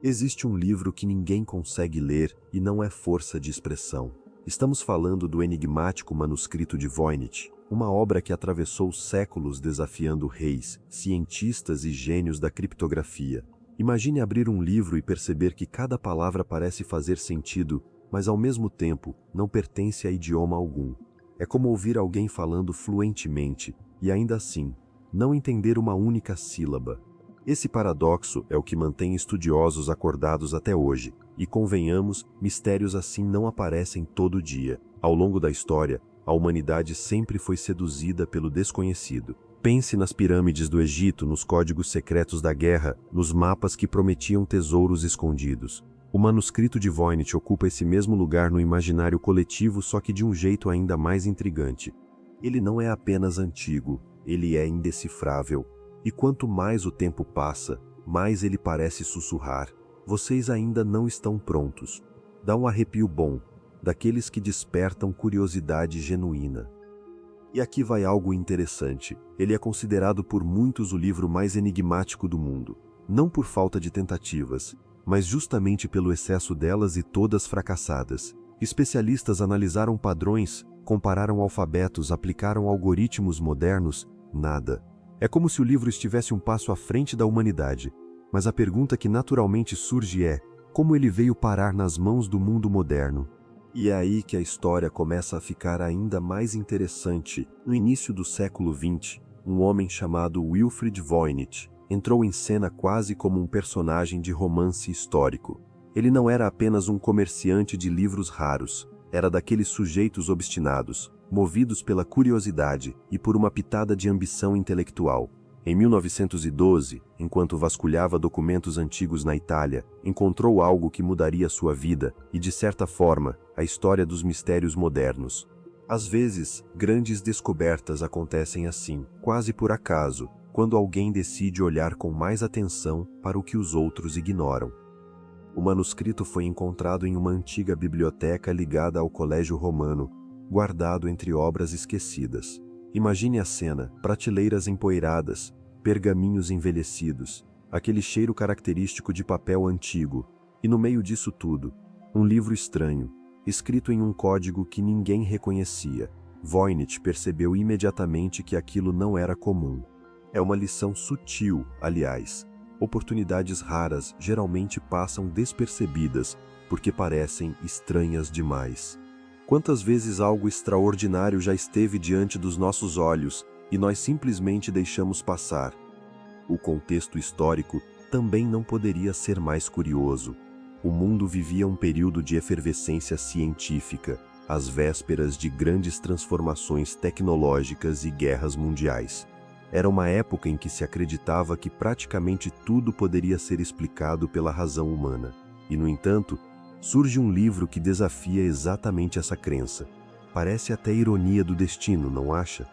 Existe um livro que ninguém consegue ler e não é força de expressão. Estamos falando do enigmático manuscrito de Voynich, uma obra que atravessou séculos desafiando reis, cientistas e gênios da criptografia. Imagine abrir um livro e perceber que cada palavra parece fazer sentido, mas ao mesmo tempo não pertence a idioma algum. É como ouvir alguém falando fluentemente e ainda assim não entender uma única sílaba. Esse paradoxo é o que mantém estudiosos acordados até hoje, e convenhamos, mistérios assim não aparecem todo dia. Ao longo da história, a humanidade sempre foi seduzida pelo desconhecido. Pense nas pirâmides do Egito, nos códigos secretos da guerra, nos mapas que prometiam tesouros escondidos. O manuscrito de Voynich ocupa esse mesmo lugar no imaginário coletivo, só que de um jeito ainda mais intrigante. Ele não é apenas antigo, ele é indecifrável. E quanto mais o tempo passa, mais ele parece sussurrar: vocês ainda não estão prontos. Dá um arrepio bom, daqueles que despertam curiosidade genuína. E aqui vai algo interessante. Ele é considerado por muitos o livro mais enigmático do mundo. Não por falta de tentativas, mas justamente pelo excesso delas e todas fracassadas. Especialistas analisaram padrões, compararam alfabetos, aplicaram algoritmos modernos, nada. É como se o livro estivesse um passo à frente da humanidade, mas a pergunta que naturalmente surge é: como ele veio parar nas mãos do mundo moderno? E é aí que a história começa a ficar ainda mais interessante. No início do século XX, um homem chamado Wilfrid Voynich entrou em cena quase como um personagem de romance histórico. Ele não era apenas um comerciante de livros raros, era daqueles sujeitos obstinados, movidos pela curiosidade e por uma pitada de ambição intelectual. Em 1912, enquanto vasculhava documentos antigos na Itália, encontrou algo que mudaria sua vida e, de certa forma, a história dos mistérios modernos. Às vezes, grandes descobertas acontecem assim, quase por acaso, quando alguém decide olhar com mais atenção para o que os outros ignoram. O manuscrito foi encontrado em uma antiga biblioteca ligada ao Colégio Romano, guardado entre obras esquecidas. Imagine a cena: prateleiras empoeiradas, pergaminhos envelhecidos, aquele cheiro característico de papel antigo, e no meio disso tudo, um livro estranho, escrito em um código que ninguém reconhecia. Voynich percebeu imediatamente que aquilo não era comum. É uma lição sutil, aliás. Oportunidades raras geralmente passam despercebidas porque parecem estranhas demais. Quantas vezes algo extraordinário já esteve diante dos nossos olhos e nós simplesmente deixamos passar? O contexto histórico também não poderia ser mais curioso. O mundo vivia um período de efervescência científica, às vésperas de grandes transformações tecnológicas e guerras mundiais. Era uma época em que se acreditava que praticamente tudo poderia ser explicado pela razão humana. E, no entanto, surge um livro que desafia exatamente essa crença. Parece até ironia do destino, não acha?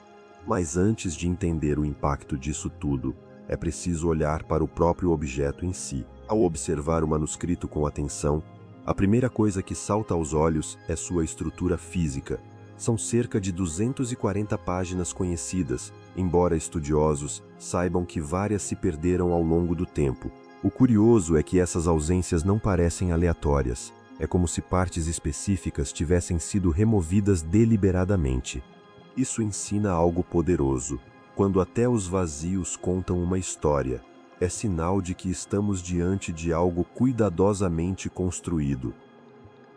Mas antes de entender o impacto disso tudo, é preciso olhar para o próprio objeto em si. Ao observar o manuscrito com atenção, a primeira coisa que salta aos olhos é sua estrutura física. São cerca de 240 páginas conhecidas, embora estudiosos saibam que várias se perderam ao longo do tempo. O curioso é que essas ausências não parecem aleatórias. É como se partes específicas tivessem sido removidas deliberadamente. Isso ensina algo poderoso. Quando até os vazios contam uma história, é sinal de que estamos diante de algo cuidadosamente construído.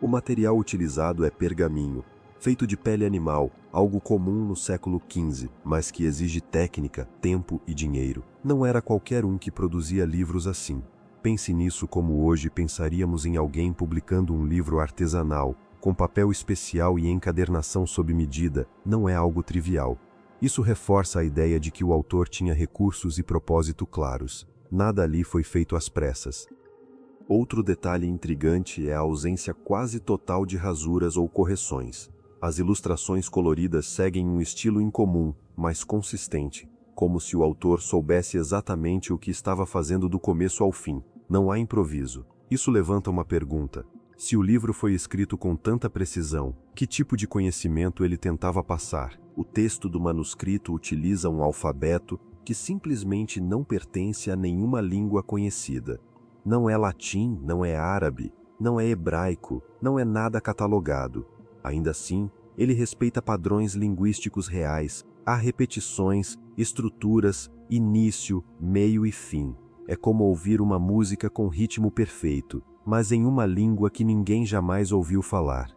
O material utilizado é pergaminho, feito de pele animal, algo comum no século XV, mas que exige técnica, tempo e dinheiro. Não era qualquer um que produzia livros assim. Pense nisso como hoje pensaríamos em alguém publicando um livro artesanal, com papel especial e encadernação sob medida. Não é algo trivial. Isso reforça a ideia de que o autor tinha recursos e propósito claros. Nada ali foi feito às pressas. Outro detalhe intrigante é a ausência quase total de rasuras ou correções. As ilustrações coloridas seguem um estilo incomum, mas consistente, como se o autor soubesse exatamente o que estava fazendo do começo ao fim. Não há improviso. Isso levanta uma pergunta. Se o livro foi escrito com tanta precisão, que tipo de conhecimento ele tentava passar? O texto do manuscrito utiliza um alfabeto que simplesmente não pertence a nenhuma língua conhecida. Não é latim, não é árabe, não é hebraico, não é nada catalogado. Ainda assim, ele respeita padrões linguísticos reais, há repetições, estruturas, início, meio e fim. É como ouvir uma música com ritmo perfeito, mas em uma língua que ninguém jamais ouviu falar.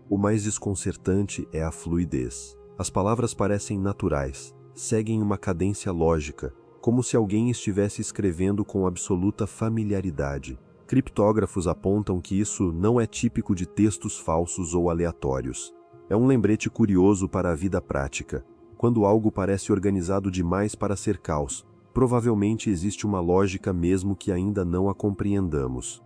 O mais desconcertante é a fluidez. As palavras parecem naturais, seguem uma cadência lógica, como se alguém estivesse escrevendo com absoluta familiaridade. Criptógrafos apontam que isso não é típico de textos falsos ou aleatórios. É um lembrete curioso para a vida prática. Quando algo parece organizado demais para ser caos, provavelmente existe uma lógica mesmo que ainda não a compreendamos.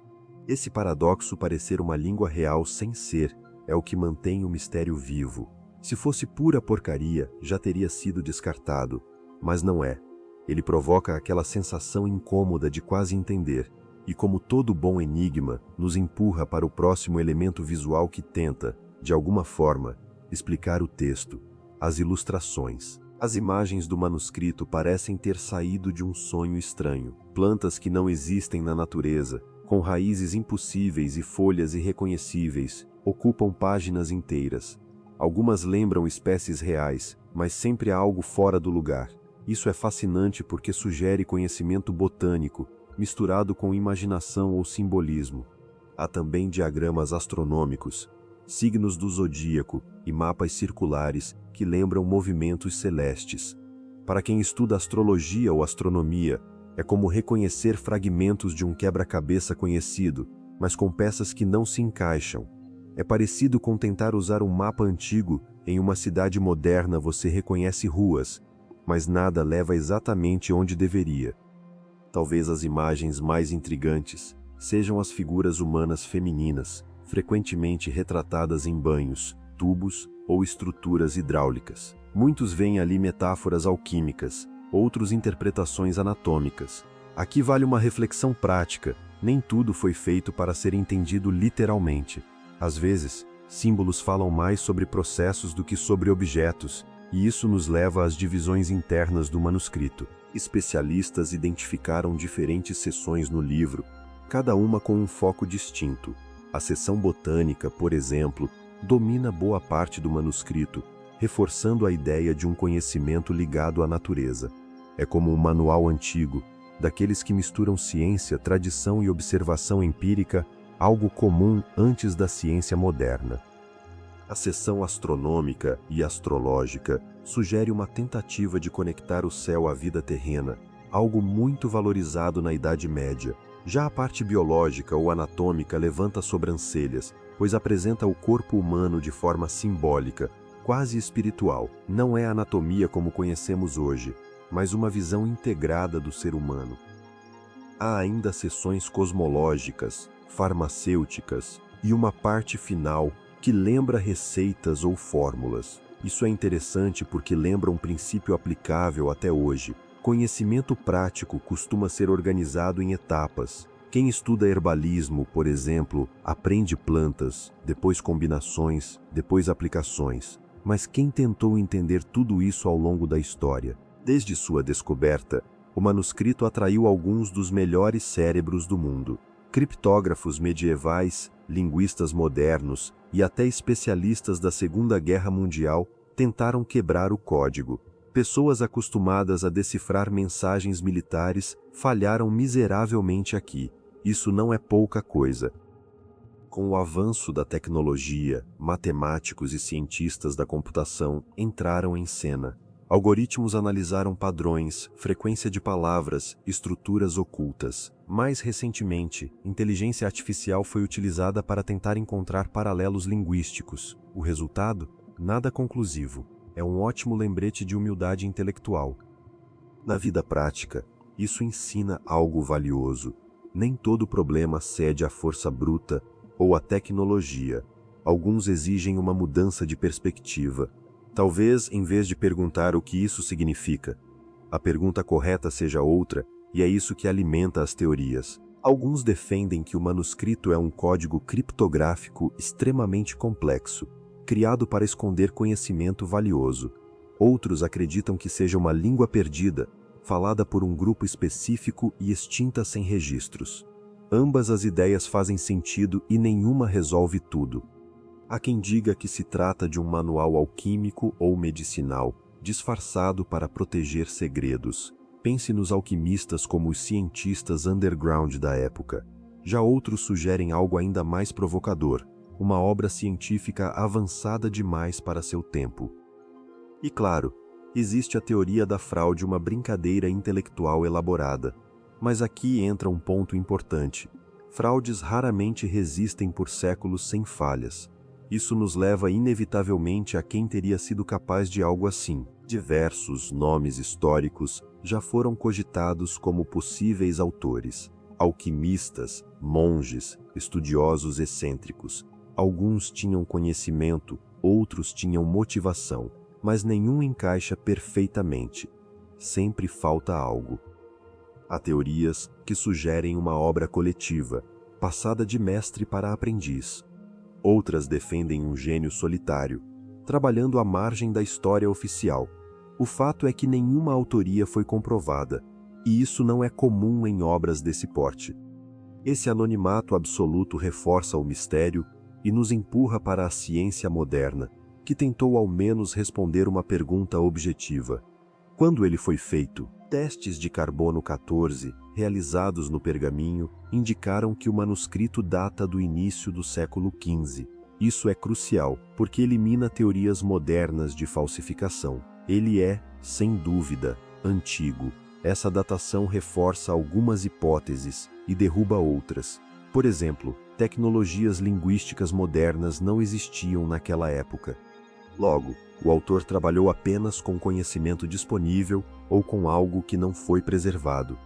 Esse paradoxo parecer uma língua real sem ser é o que mantém o mistério vivo. Se fosse pura porcaria, já teria sido descartado, mas não é. Ele provoca aquela sensação incômoda de quase entender, e como todo bom enigma, nos empurra para o próximo elemento visual que tenta, de alguma forma, explicar o texto, as ilustrações. As imagens do manuscrito parecem ter saído de um sonho estranho. Plantas que não existem na natureza, com raízes impossíveis e folhas irreconhecíveis, ocupam páginas inteiras. Algumas lembram espécies reais, mas sempre há algo fora do lugar. Isso é fascinante porque sugere conhecimento botânico, misturado com imaginação ou simbolismo. Há também diagramas astronômicos, signos do zodíaco e mapas circulares que lembram movimentos celestes. Para quem estuda astrologia ou astronomia, é como reconhecer fragmentos de um quebra-cabeça conhecido, mas com peças que não se encaixam. É parecido com tentar usar um mapa antigo em uma cidade moderna. Você reconhece ruas, mas nada leva exatamente onde deveria. Talvez as imagens mais intrigantes sejam as figuras humanas femininas, frequentemente retratadas em banhos, tubos ou estruturas hidráulicas. Muitos veem ali metáforas alquímicas, outros interpretações anatômicas. Aqui vale uma reflexão prática: nem tudo foi feito para ser entendido literalmente. Às vezes, símbolos falam mais sobre processos do que sobre objetos, e isso nos leva às divisões internas do manuscrito. Especialistas identificaram diferentes seções no livro, cada uma com um foco distinto. A seção botânica, por exemplo, domina boa parte do manuscrito, reforçando a ideia de um conhecimento ligado à natureza. É como um manual antigo, daqueles que misturam ciência, tradição e observação empírica, algo comum antes da ciência moderna. A seção astronômica e astrológica sugere uma tentativa de conectar o céu à vida terrena, algo muito valorizado na Idade Média. Já a parte biológica ou anatômica levanta sobrancelhas, pois apresenta o corpo humano de forma simbólica, quase espiritual. Não é anatomia como conhecemos hoje, mas uma visão integrada do ser humano. Há ainda seções cosmológicas, farmacêuticas e uma parte final que lembra receitas ou fórmulas. Isso é interessante porque lembra um princípio aplicável até hoje. Conhecimento prático costuma ser organizado em etapas. Quem estuda herbalismo, por exemplo, aprende plantas, depois combinações, depois aplicações. Mas quem tentou entender tudo isso ao longo da história? Desde sua descoberta, o manuscrito atraiu alguns dos melhores cérebros do mundo. Criptógrafos medievais, linguistas modernos e até especialistas da Segunda Guerra Mundial tentaram quebrar o código. Pessoas acostumadas a decifrar mensagens militares falharam miseravelmente aqui. Isso não é pouca coisa. Com o avanço da tecnologia, matemáticos e cientistas da computação entraram em cena. Algoritmos analisaram padrões, frequência de palavras, estruturas ocultas. Mais recentemente, inteligência artificial foi utilizada para tentar encontrar paralelos linguísticos. O resultado? Nada conclusivo. É um ótimo lembrete de humildade intelectual. Na vida prática, isso ensina algo valioso. Nem todo problema cede à força bruta ou à tecnologia. Alguns exigem uma mudança de perspectiva. Talvez, em vez de perguntar o que isso significa, a pergunta correta seja outra, e é isso que alimenta as teorias. Alguns defendem que o manuscrito é um código criptográfico extremamente complexo, criado para esconder conhecimento valioso. Outros acreditam que seja uma língua perdida, falada por um grupo específico e extinta sem registros. Ambas as ideias fazem sentido e nenhuma resolve tudo. Há quem diga que se trata de um manual alquímico ou medicinal, disfarçado para proteger segredos. Pense nos alquimistas como os cientistas underground da época. Já outros sugerem algo ainda mais provocador, uma obra científica avançada demais para seu tempo. E claro, existe a teoria da fraude, uma brincadeira intelectual elaborada. Mas aqui entra um ponto importante. Fraudes raramente resistem por séculos sem falhas. Isso nos leva inevitavelmente a quem teria sido capaz de algo assim. Diversos nomes históricos já foram cogitados como possíveis autores. Alquimistas, monges, estudiosos excêntricos. Alguns tinham conhecimento, outros tinham motivação, mas nenhum encaixa perfeitamente. Sempre falta algo. Há teorias que sugerem uma obra coletiva, passada de mestre para aprendiz. Outras defendem um gênio solitário, trabalhando à margem da história oficial. O fato é que nenhuma autoria foi comprovada, e isso não é comum em obras desse porte. Esse anonimato absoluto reforça o mistério e nos empurra para a ciência moderna, que tentou ao menos responder uma pergunta objetiva. Quando ele foi feito? Testes de carbono 14, realizados no pergaminho, indicaram que o manuscrito data do início do século XV. Isso é crucial, porque elimina teorias modernas de falsificação. Ele é, sem dúvida, antigo. Essa datação reforça algumas hipóteses e derruba outras. Por exemplo, tecnologias linguísticas modernas não existiam naquela época. Logo, o autor trabalhou apenas com conhecimento disponível ou com algo que não foi preservado.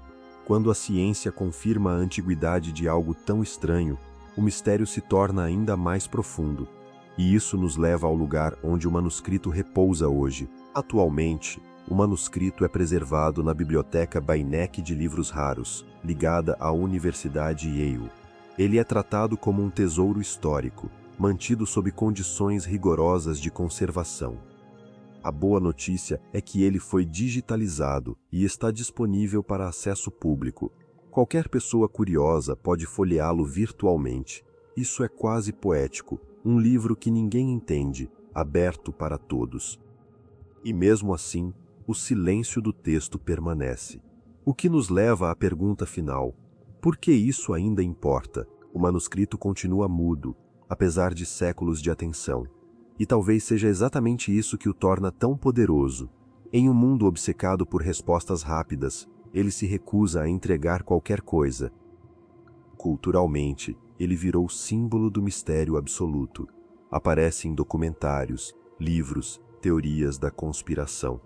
Quando a ciência confirma a antiguidade de algo tão estranho, o mistério se torna ainda mais profundo. E isso nos leva ao lugar onde o manuscrito repousa hoje. Atualmente, o manuscrito é preservado na Biblioteca Beinecke de Livros Raros, ligada à Universidade Yale. Ele é tratado como um tesouro histórico, mantido sob condições rigorosas de conservação. A boa notícia é que ele foi digitalizado e está disponível para acesso público. Qualquer pessoa curiosa pode folheá-lo virtualmente. Isso é quase poético, um livro que ninguém entende, aberto para todos. E mesmo assim, o silêncio do texto permanece. O que nos leva à pergunta final: por que isso ainda importa? O manuscrito continua mudo, apesar de séculos de atenção. E talvez seja exatamente isso que o torna tão poderoso. Em um mundo obcecado por respostas rápidas, ele se recusa a entregar qualquer coisa. Culturalmente, ele virou símbolo do mistério absoluto. Aparece em documentários, livros, teorias da conspiração.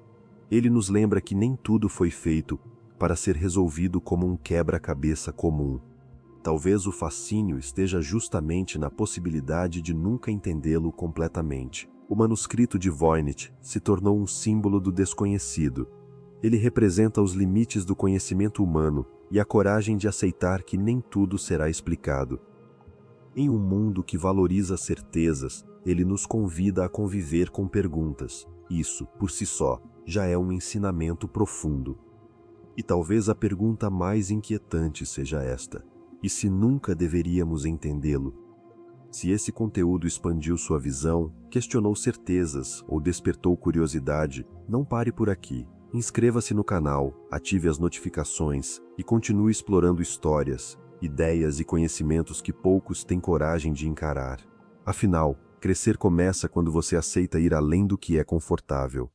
Ele nos lembra que nem tudo foi feito para ser resolvido como um quebra-cabeça comum. Talvez o fascínio esteja justamente na possibilidade de nunca entendê-lo completamente. O manuscrito de Voynich se tornou um símbolo do desconhecido. Ele representa os limites do conhecimento humano e a coragem de aceitar que nem tudo será explicado. Em um mundo que valoriza certezas, ele nos convida a conviver com perguntas. Isso, por si só, já é um ensinamento profundo. E talvez a pergunta mais inquietante seja esta: e se nunca deveríamos entendê-lo? Se esse conteúdo expandiu sua visão, questionou certezas ou despertou curiosidade, não pare por aqui. Inscreva-se no canal, ative as notificações e continue explorando histórias, ideias e conhecimentos que poucos têm coragem de encarar. Afinal, crescer começa quando você aceita ir além do que é confortável.